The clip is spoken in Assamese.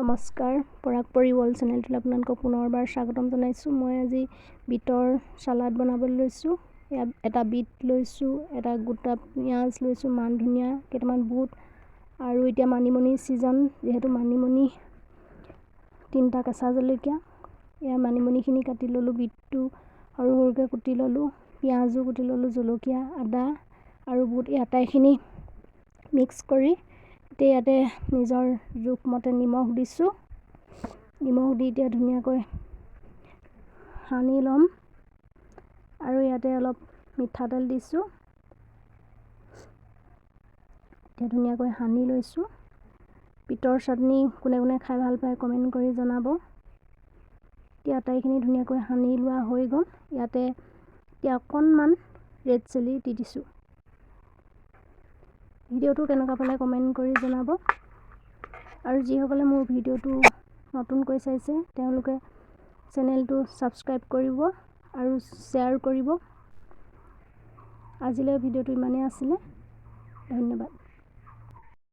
নমস্কাৰ, পৰাগ পৰিৱল চেনেলটোলৈ আপোনালোকক পুনৰবাৰ স্বাগতম জনাইছোঁ। মই আজি বিটৰ চালাড বনাবলৈ লৈছোঁ। এটা বিট লৈছোঁ, এটা গোটা পিঁয়াজ লৈছোঁ, মান ধনিয়া, কেইটামান বুট আৰু এতিয়া মানিমুনি ছিজন, যিহেতু মানিমুনি 3টা কেঁচা জলকীয়া, এয়া মানিমুনিখিনি কাটি ল'লোঁ, বিটটো সৰু সৰুকৈ কুটি ল'লোঁ, পিঁয়াজো কুটি ল'লোঁ, জলকীয়া, আদা আৰু বুট এই আটাইখিনি মিক্স কৰি ইয়াতে নিজৰ জোখমতে নিমখ দিছোঁ। নিমখ দি এতিয়া ধুনীয়াকৈ সানি ল'ম আৰু ইয়াতে অলপ মিঠাতেল দিছোঁ। এতিয়া ধুনীয়াকৈ সানি লৈছোঁ। বিটৰ চাটনি কোনে কোনে খাই ভাল পায় কমেণ্ট কৰি জনাব। এতিয়া আটাইখিনি ধুনীয়াকৈ সানি লোৱা হৈ গ'ল। ইয়াতে এতিয়া অকণমান ৰেড চিলি দি দিছোঁ। ভিডিঅ'টো কেনেকুৱা পালে কমেণ্ট কৰি জনাব আৰু যিসকলে মোৰ ভিডিঅ'টো নতুনকৈ চাইছে তেওঁলোকে চেনেলটো ছাবস্ক্ৰাইব কৰিব আৰু শ্বেয়াৰ কৰিব। আজিলৈ ভিডিঅ'টো ইমানেই আছিলে। ধন্যবাদ।